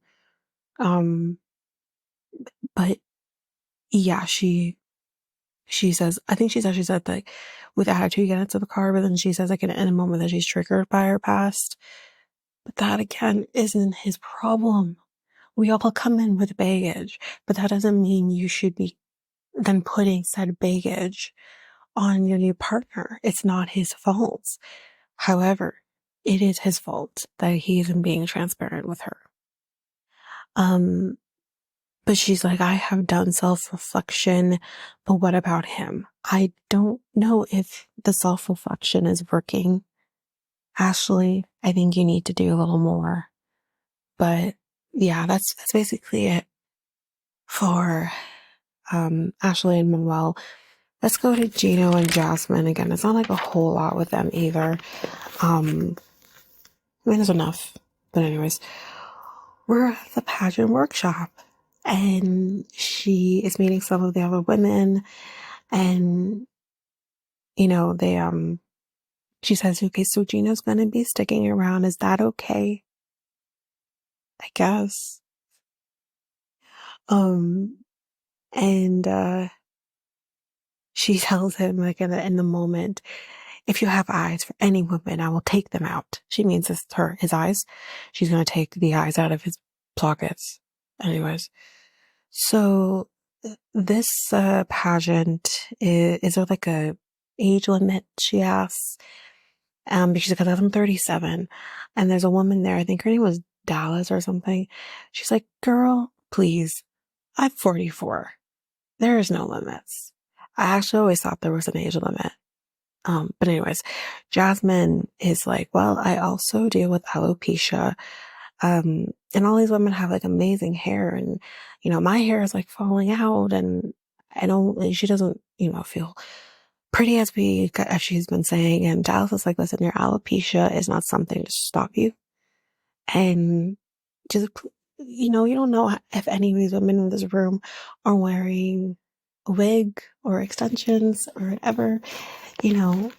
Um, but yeah, she says, I think she said that with attitude, get into the car, but then she says like in a moment that she's triggered by her past. But that again isn't his problem. We all come in with baggage, but that doesn't mean you should be then putting said baggage on your new partner. It's not his fault. However, it is his fault that he isn't being transparent with her. Um, but she's like, I have done self-reflection, but what about him? I don't know if the self-reflection is working. Ashley, I think you need to do a little more. But yeah, that's basically it for Ashley and Manuel. Let's go to Gino and Jasmine again. It's not like a whole lot with them either. I mean, there's enough. But anyways, we're at the pageant workshop and she is meeting some of the other women and, you know, she says, okay, so Gino's going to be sticking around. Is that okay? I guess. And she tells him, like, in the moment, if you have eyes for any woman, I will take them out. She means his eyes. She's going to take the eyes out of his pockets. Anyways, so this pageant, is there like a age limit, she asks? Because I'm 37 and there's a woman there. I think her name was Dallas or something. She's like, girl, please, I'm 44. There is no limits. I actually always thought there was an age limit. But anyways, Jasmine is like, well, I also deal with alopecia. And all these women have like amazing hair and, you know, my hair is like falling out and she doesn't, you know, feel pretty as she's been saying. And Dallas is like, listen, your alopecia is not something to stop you. And just, you know, you don't know if any of these women in this room are wearing a wig or extensions or whatever, you know,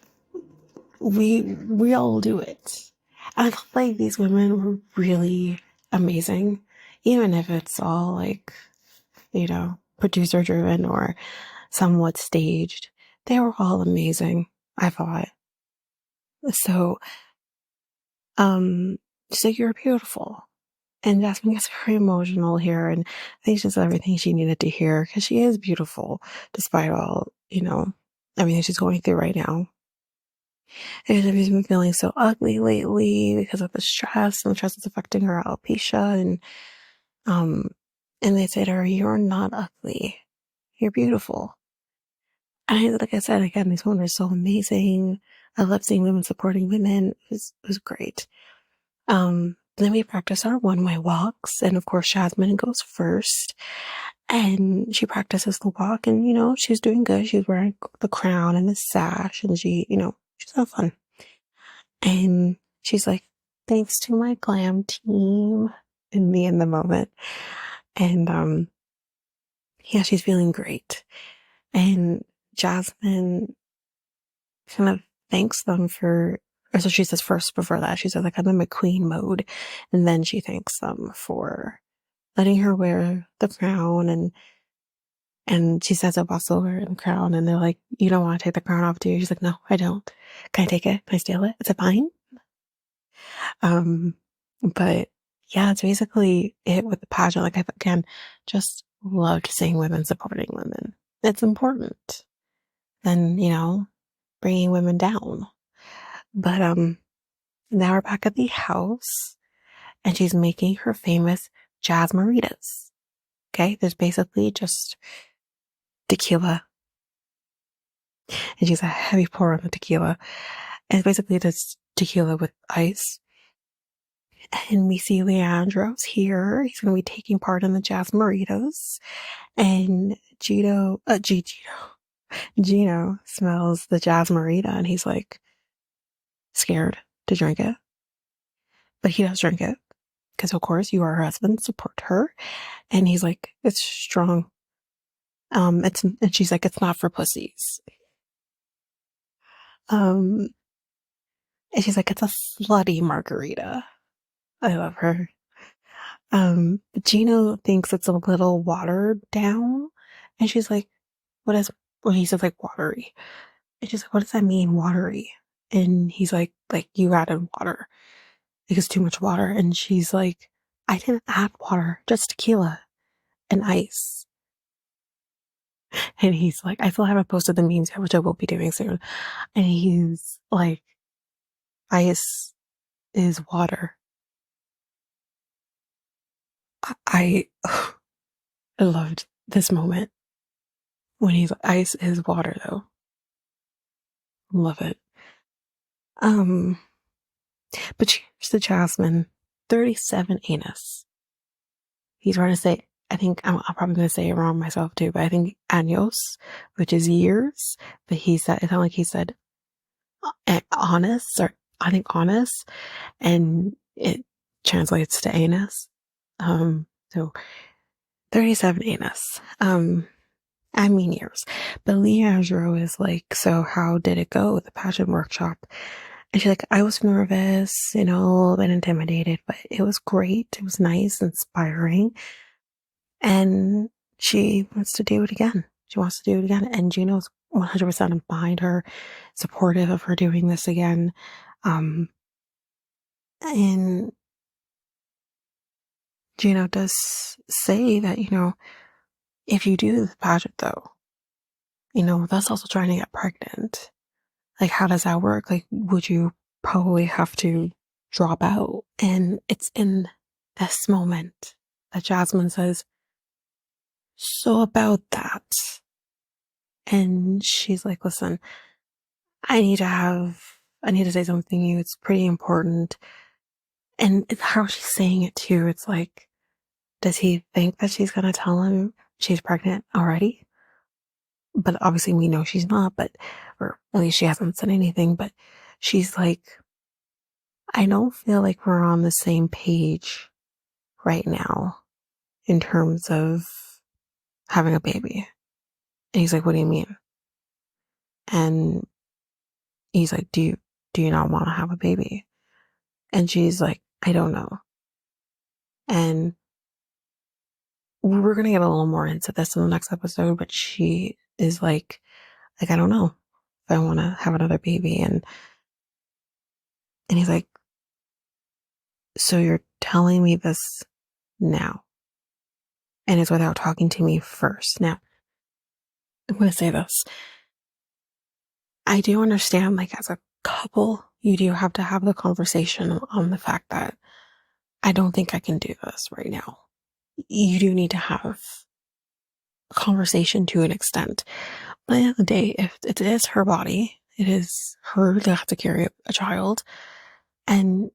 we all do it. And I feel like these women were really amazing, even if it's all like, you know, producer driven or somewhat staged. They were all amazing, I thought. So, she's like, you're beautiful. And Jasmine gets very emotional here, and I think she's everything she needed to hear because she is beautiful despite all, you know, everything she's going through right now. And she's been feeling so ugly lately because of the stress, and the stress is affecting her alopecia. Um, and they say to her, "You're not ugly. You're beautiful." And like I said, again, these women are so amazing. I love seeing women supporting women. It was great. Then we practice our one-way walks, and of course, Jasmine goes first, and she practices the walk, and you know, she's doing good. She's wearing the crown and the sash, and you know, she's having fun. And she's like, "Thanks to my glam team," and me in the moment. And yeah, she's feeling great. And Jasmine kind of thanks them or so she says first before that, she says like, I'm in my queen mode. And then she thanks them for letting her wear the crown. And she says it also wear the crown. And they're like, you don't want to take the crown off, do you? She's like, no, I don't. Can I take it? Can I steal it? Is it mine? But yeah, it's basically it with the pageant. Like I, again, just loved seeing women supporting women. It's important than, you know, bringing women down. But, now we're back at the house and she's making her famous jazz margaritas. Okay. There's basically just tequila and she's a heavy pour on the tequila. And it's basically this tequila with ice. And we see Leandro's here. He's going to be taking part in the jazz margaritas. And Gino smells the jazz margarita and he's like scared to drink it. But he does drink it. Because of course you are her husband, support her. And he's like, it's strong. And she's like, it's not for pussies. And she's like, it's a slutty margarita. I love her. Gino thinks it's a little watered down, and she's like, well, he says like watery. And she's like, what does that mean, watery? And he's like you added water. Like it's too much water. And she's like, I didn't add water, just tequila and ice. And he's like, I still haven't posted the memes yet, which I will be doing soon. And he's like, ice is water. I, I loved this moment when he's like, ice is water though. Love it. Um, but cheers to Jasmine. 37 anus. He's trying to say, I think I'm probably going to say it wrong myself too, but I think años, which is years, but he said, it sounded like he said honest, or I think honest, and it translates to anus. So 37 anus. I mean years. But Leandro is like, so how did it go with the pageant workshop? And she's like, I was nervous, a little bit intimidated, but it was great. It was nice, inspiring. And she wants to do it again. She wants to do it again. And Gino's 100% behind her, supportive of her doing this again. And Gino does say that, if you do the pageant though, that's also trying to get pregnant. Like, how does that work? Like, would you probably have to drop out? And it's in this moment that Jasmine says, so about that. And she's like, listen, I need to say something to you. It's pretty important. And how she's saying it too, it's like, does he think that she's going to tell him she's pregnant already? But obviously we know she's not, or at least she hasn't said anything, but she's like, I don't feel like we're on the same page right now in terms of having a baby. And he's like, what do you mean? And he's like, do you not want to have a baby? And she's like, I don't know. And we're going to get a little more into this in the next episode, but she is like, I don't know if I want to have another baby. And he's like, so you're telling me this now, and it's without talking to me first. Now, I'm going to say this. I do understand, like, as a couple, you do have to have the conversation on the fact that I don't think I can do this right now. You do need to have a conversation to an extent. But at the end of the day, if it is her body, it is her to have to carry a child. And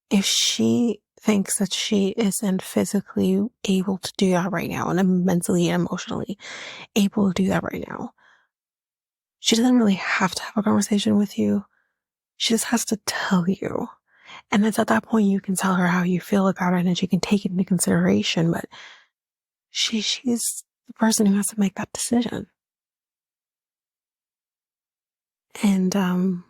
if she thinks that she isn't physically able to do that right now, and mentally and emotionally able to do that right now, she doesn't really have to have a conversation with you. She just has to tell you. And it's at that point you can tell her how you feel about it and she can take it into consideration. But she's the person who has to make that decision. And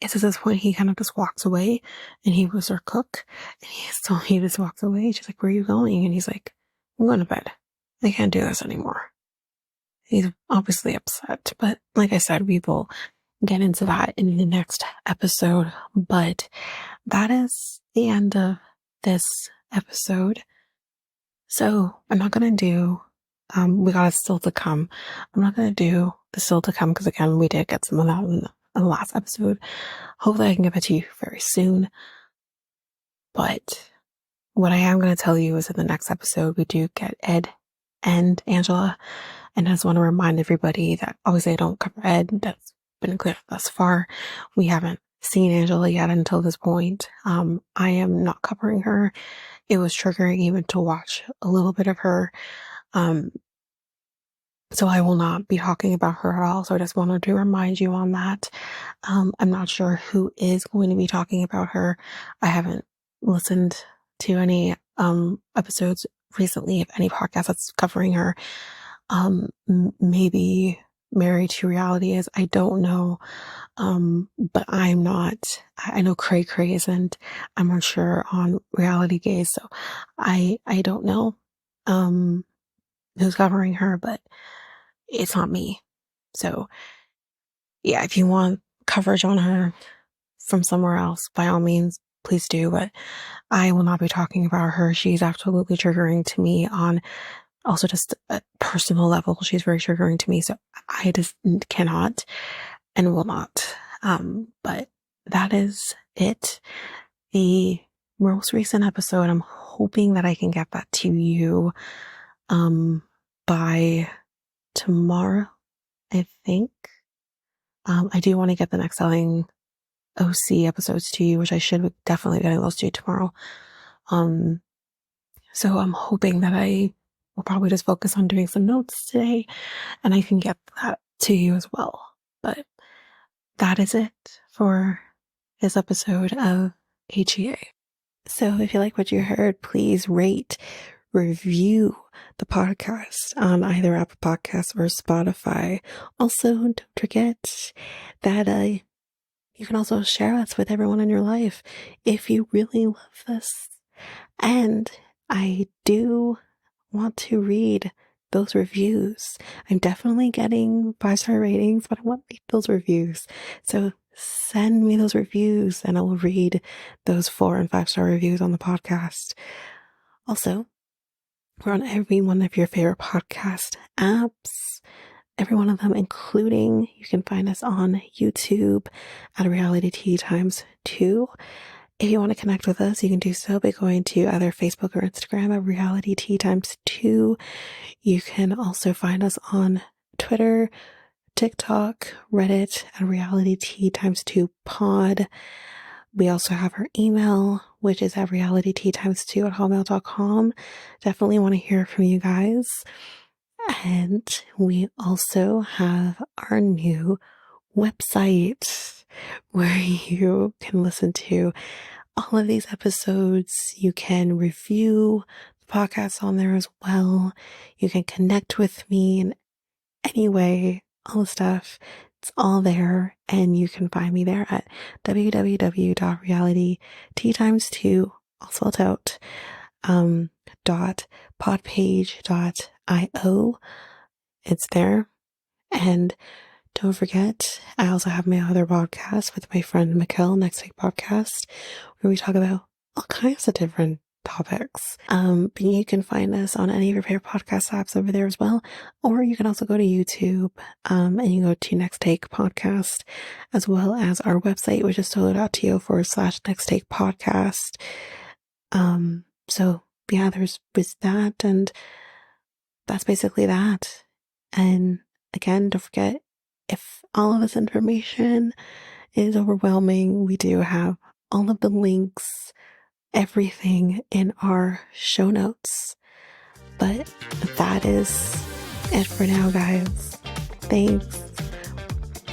it's at this point he kind of just walks away, and he was her cook, and he just walks away. She's like, where are you going? And he's like, I'm going to bed. I can't do this anymore. He's obviously upset, but like I said, we will get into that in the next episode. But that is the end of this episode. So I'm not going to do, we got a still to come. I'm not going to do the still to come because, again, we did get some of that in the last episode. Hopefully I can get it to you very soon. But what I am going to tell you is in the next episode, we do get Ed and Angela. And I just want to remind everybody that obviously I don't cover Ed. That's been clear thus far. We haven't seen Angela yet until this point. I am not covering her. It was triggering even to watch a little bit of her. So I will not be talking about her at all. So I just wanted to remind you on that. I'm not sure who is going to be talking about her. I haven't listened to any episodes recently of any podcast that's covering her. Maybe married to reality is. I don't know. But I'm not. I know Cray Cray isn't. I'm unsure on Reality Gaze, so I don't know who's covering her, but it's not me. So yeah, if you want coverage on her from somewhere else, by all means, please do. But I will not be talking about her. She's absolutely triggering to me on also just a personal level. She's very triggering to me, so I just cannot and will not. But that is it. The most recent episode, I'm hoping that I can get that to you by tomorrow, I think. I do want to get the next selling OC episodes to you, which I should definitely getting those to you tomorrow. So I'm hoping that I will probably just focus on doing some notes today and I can get that to you as well. But that is it for this episode of HEA. So if you like what you heard, please rate, review the podcast on either Apple Podcasts or Spotify. Also, don't forget that you can also share us with everyone in your life if you really love this. And I do want to read those reviews. I'm definitely getting 5-star ratings, but I want to read those reviews. So send me those reviews and I will read those 4 and 5-star reviews on the podcast. Also, we're on every one of your favorite podcast apps. Every one of them, including you can find us on YouTube at Reality Tea Times2. If you want to connect with us, you can do so by going to either Facebook or Instagram at Reality Tea Times2. You can also find us on Twitter, TikTok, Reddit at Reality Tea Times2 Pod. We also have our email, which is at realityteatimes2 at hotmail.com. Definitely want to hear from you guys. And we also have our new website where you can listen to all of these episodes. You can review the podcast on there as well. You can connect with me in any way, all the stuff. It's all there, and you can find me there at www.realityteatimes2, all spelled out, .podpage.io. It's there. And don't forget, I also have my other podcast with my friend Mikkel, Next Take Podcast, where we talk about all kinds of different topics. But you can find us on any of your favorite podcast apps over there as well. Or you can also go to YouTube, and you go to Next Take Podcast, as well as our website, which is solo.to/Next Take Podcast. So yeah, there's that, and that's basically that. And again, don't forget, if all of this information is overwhelming, we do have all of the links, everything in our show notes. But that is it for now, guys. Thanks.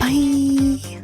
Bye.